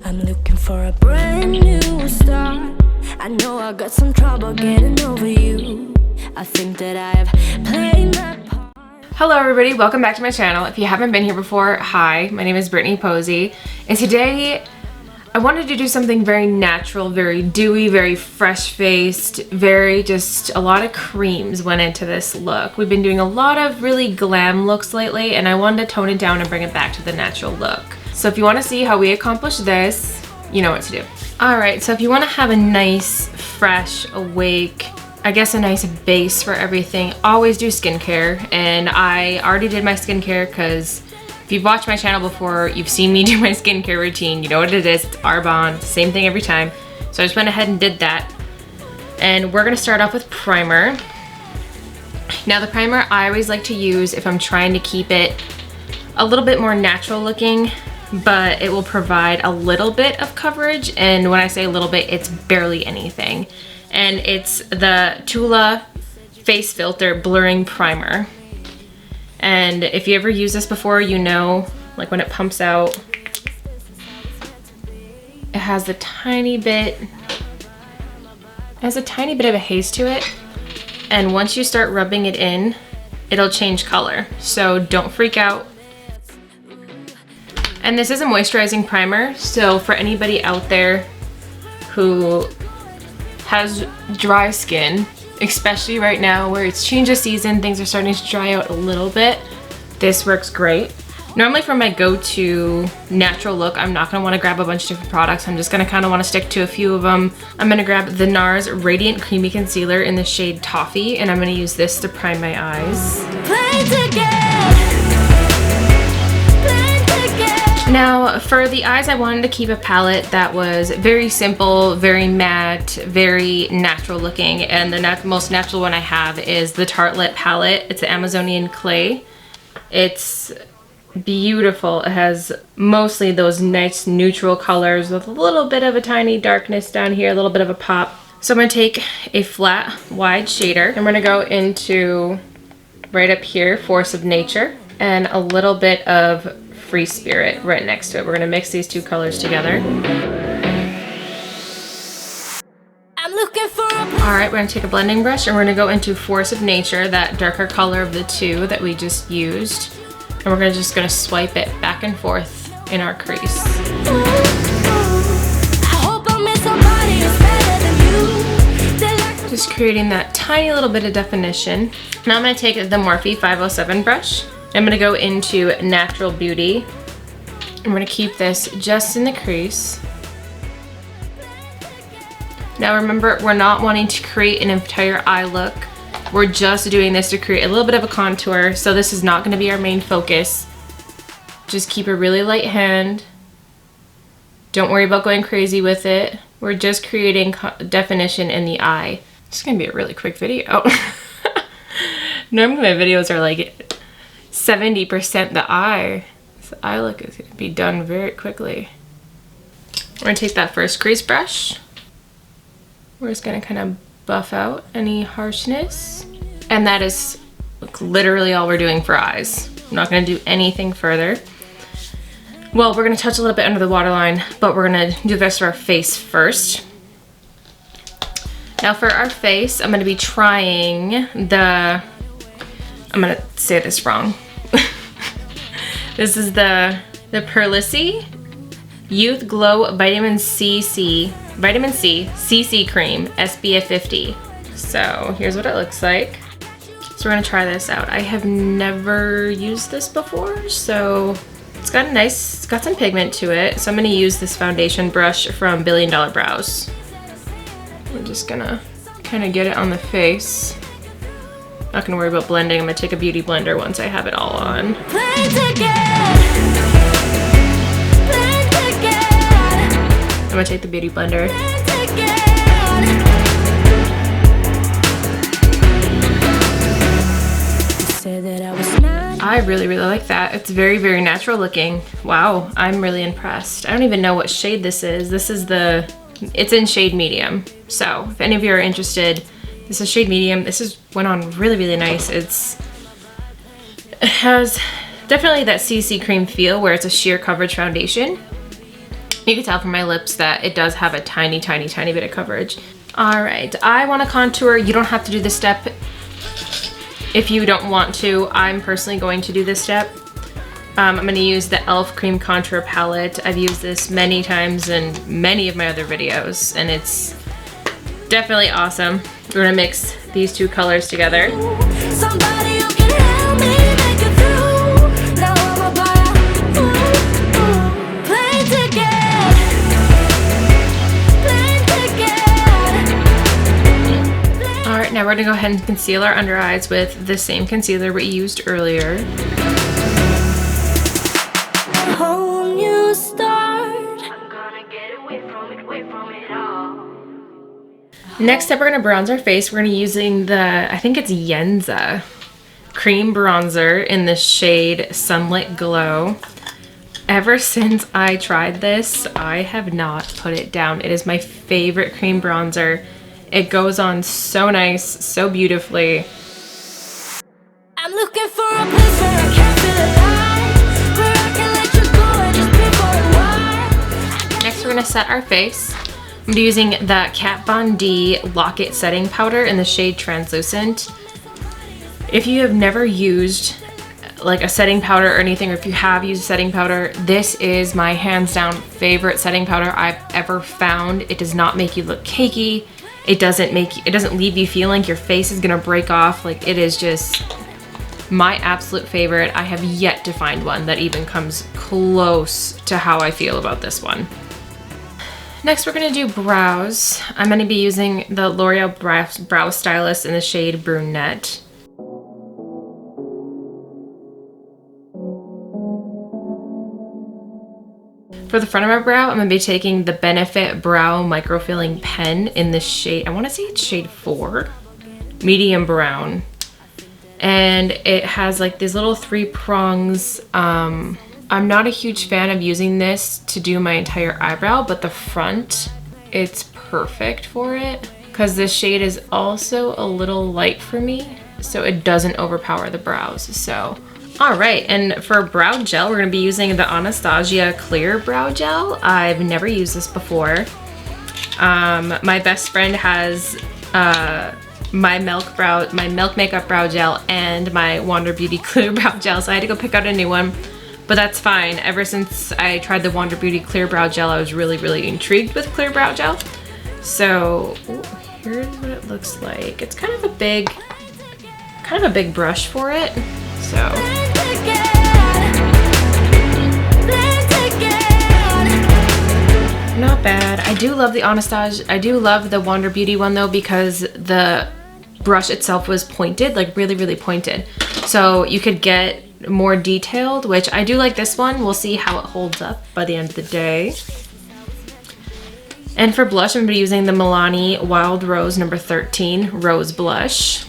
I'm looking for a brand new start. I know I got some trouble getting over you. I think that I have played my part. Hello everybody, welcome back to my channel. If you haven't been here before, hi, my name is Brittany Posey, and today I wanted to do something very natural, very dewy, very fresh-faced, very just a lot of creams went into this look. We've been doing a lot of really glam looks lately, and I wanted to tone it down and bring it back to the natural look. So if you want to see how we accomplish this, you know what to do. Alright, so if you want to have a nice, fresh, awake, I guess a nice base for everything, always do skincare. And I already did my skincare because if you've watched my channel before, you've seen me do my skincare routine. You know what it is, it's Arbonne, same thing every time. So I just went ahead and did that. And we're gonna start off with primer. Now the primer I always like to use if I'm trying to keep it a little bit more natural looking, but it will provide a little bit of coverage. And when I say a little bit, it's barely anything. And it's the Tula Face Filter Blurring Primer. And if you ever used this before, you know, like when it pumps out, it has a tiny bit of a haze to it. And once you start rubbing it in, it'll change color. So don't freak out. And this is a moisturizing primer, so for anybody out there who has dry skin, especially right now where it's change of season, things are starting to dry out a little bit, this works great. Normally for my go-to natural look, I'm not gonna wanna grab a bunch of different products. I'm just gonna kinda wanna stick to a few of them. I'm gonna grab the Nars Radiant Creamy Concealer in the shade Toffee, and I'm gonna use this to prime my eyes. Now, for the eyes, I wanted to keep a palette that was very simple, very matte, very natural looking, and the most natural one I have is the Tartelette palette. It's the Amazonian clay. It's beautiful. It has mostly those nice neutral colors with a little bit of a tiny darkness down here, a little bit of a pop. So I'm going to take a flat, wide shader, and we're going to go into right up here, Force of Nature, and a little bit of Free Spirit right next to it. We're gonna mix these two colors together. Alright, we're gonna take a blending brush and we're gonna go into Force of Nature, that darker color of the two that we just used. And we're just gonna swipe it back and forth in our crease. Just creating that tiny little bit of definition. Now I'm gonna take the Morphe 507 brush. I'm gonna go into Natural Beauty. I'm gonna keep this just in the crease. Now remember, we're not wanting to create an entire eye look. We're just doing this to create a little bit of a contour, so this is not gonna be our main focus. Just keep a really light hand. Don't worry about going crazy with it. We're just creating definition in the eye. It's gonna be a really quick video. Normally my videos are like 70% the eye. This eye look is going to be done very quickly. We're going to take that first crease brush. We're just going to kind of buff out any harshness. And that is literally all we're doing for eyes. I'm not going to do anything further. Well, we're going to touch a little bit under the waterline, but we're going to do the rest of our face first. Now for our face, I'm going to be trying the, I'm going to say this wrong. This is the Purlisse Youth Glow Vitamin C CC Cream SPF 50. So here's what it looks like. So we're gonna try this out. I have never used this before, so it's got some pigment to it. So I'm gonna use this foundation brush from Billion Dollar Brows. We're just gonna kind of get it on the face. Not gonna worry about blending. I'm gonna take a beauty blender once I have it all on. I'm gonna take the beauty blender. I really like that. It's very, very natural looking. Wow, I'm really impressed. I don't even know what shade this is. It's in shade medium. So if any of you are interested, this is shade medium. This went on really nice. It has definitely that CC cream feel where it's a sheer coverage foundation. You can tell from my lips that it does have a tiny, tiny, tiny bit of coverage. All right, I want to contour. You don't have to do this step if you don't want to. I'm personally going to do this step. I'm going to use the e.l.f. Cream Contour Palette. I've used this many times in many of my other videos, and it's definitely awesome. We're going to mix these two colors together. Somebody who can help me make it through. Now I'm a buyer. Plane ticket. Plane ticket. All right, now we're going to go ahead and conceal our under eyes with the same concealer we used earlier. Whole new start. I'm gonna get away from it all. Next up, we're gonna bronze our face. We're gonna be using the, I think it's Yensa Cream bronzer in the shade Sunlit Glow. Ever since I tried this, I have not put it down. It is my favorite cream bronzer. It goes on so nice, so beautifully. I'm looking for a place where I can feel alive, where I can let you go and just be for a while. Next, we're gonna set our face. I'm using the Kat Von D Lock-It Setting Powder in the shade Translucent. If you have never used like a setting powder or anything, or if you have used setting powder, this is my hands down favorite setting powder I've ever found. It does not make you look cakey. It doesn't leave you feeling like your face is gonna break off. Like, it is just my absolute favorite. I have yet to find one that even comes close to how I feel about this one. Next, we're gonna do brows. I'm gonna be using the L'Oreal Brow Stylist in the shade Brunette. For the front of my brow, I'm gonna be taking the Benefit Brow Microfilling Pen in the shade, I wanna say it's shade 4, medium brown. And it has like these little 3 prongs. I'm not a huge fan of using this to do my entire eyebrow, but the front, it's perfect for it because this shade is also a little light for me, so it doesn't overpower the brows. So, all right, and for brow gel, we're gonna be using the Anastasia Clear Brow Gel. I've never used this before. My best friend has my Milk Makeup Brow Gel and my Wander Beauty Clear Brow Gel, so I had to go pick out a new one. But that's fine. Ever since I tried the Wander Beauty Clear Brow Gel, I was really, really intrigued with Clear Brow Gel. So, ooh, here's what it looks like. It's kind of a big brush for it. So. Not bad. I do love the Anastasia. I do love the Wander Beauty one though, because the brush itself was pointed, like really, really pointed. So you could get more detailed, which I do like this one. We'll see how it holds up by the end of the day. And for blush, I'm gonna be using the Milani Wild Rose number 13 Rose Blush.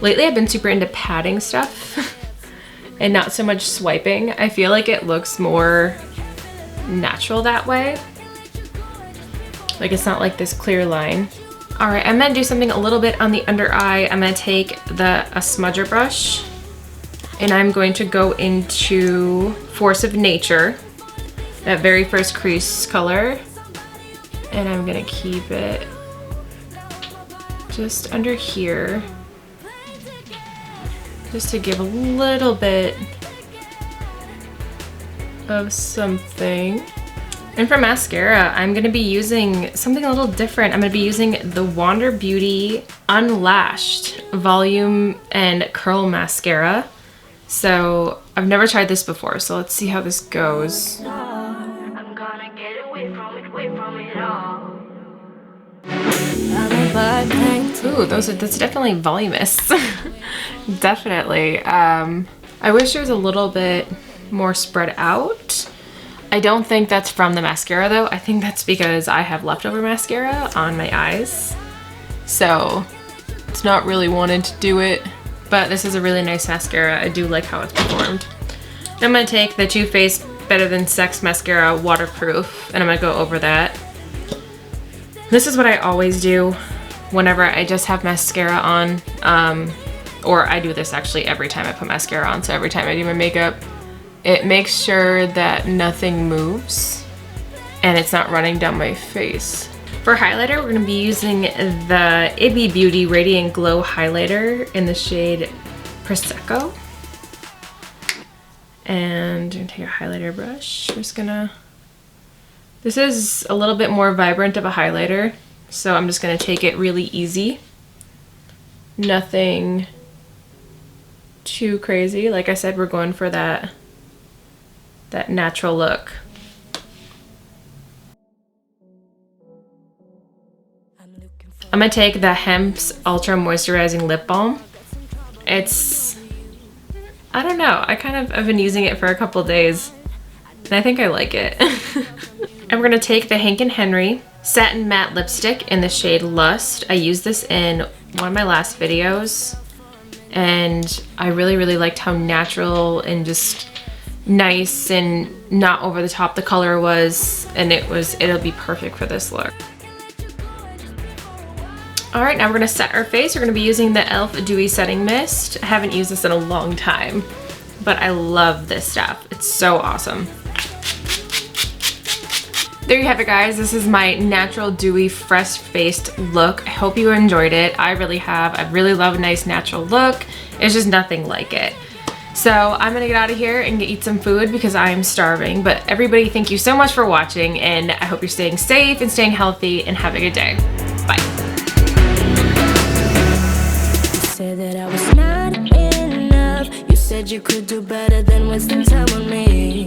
Lately, I've been super into patting stuff and not so much swiping. I feel like it looks more natural that way. Like, it's not like this clear line. All right, I'm gonna do something a little bit on the under eye. I'm gonna take a smudger brush and I'm going to go into Force of Nature, that very first crease color. And I'm gonna keep it just under here, just to give a little bit of something. And for mascara, I'm gonna be using something a little different. I'm gonna be using the Wander Beauty Unlashed Volume and Curl Mascara. So I've never tried this before, so let's see how this goes. I'm gonna get away from it all. Ooh, that's definitely voluminous. Definitely. I wish there was a little bit more spread out. I don't think that's from the mascara though. I think that's because I have leftover mascara on my eyes. So it's not really wanting to do it, but this is a really nice mascara. I do like how it's performed. I'm gonna take the Too Faced Better Than Sex Mascara Waterproof, and I'm gonna go over that. This is what I always do whenever I just have mascara on, or I do this actually every time I put mascara on, so every time I do my makeup, it makes sure that nothing moves and it's not running down my face. For highlighter, we're going to be using the Ibby Beauty Radiant Glow highlighter in the shade Prosecco. And I'm gonna take a highlighter brush. This is a little bit more vibrant of a highlighter, so I'm just gonna take it really easy. Nothing too crazy. Like I said, we're going for that natural look. I'm gonna take the Hemp's Ultra Moisturizing Lip Balm. I don't know, I've been using it for a couple days and I think I like it. And we're gonna take the Hank & Henry Satin Matte Lipstick in the shade Lust. I used this in one of my last videos and I really liked how natural and just nice and not over the top the color was, and it'll be perfect for this look. Alright, now we're going to set our face. We're going to be using the e.l.f. Dewy Setting Mist. I haven't used this in a long time, but I love this stuff. It's so awesome. There you have it, guys. This is my natural, dewy, fresh-faced look. I hope you enjoyed it. I really have. I really love a nice natural look. It's just nothing like it. So I'm going to get out of here and eat some food because I am starving. But everybody, thank you so much for watching, and I hope you're staying safe and staying healthy, and have a good day. Bye. Said that I was not enough. You said you could do better than wasting time on me.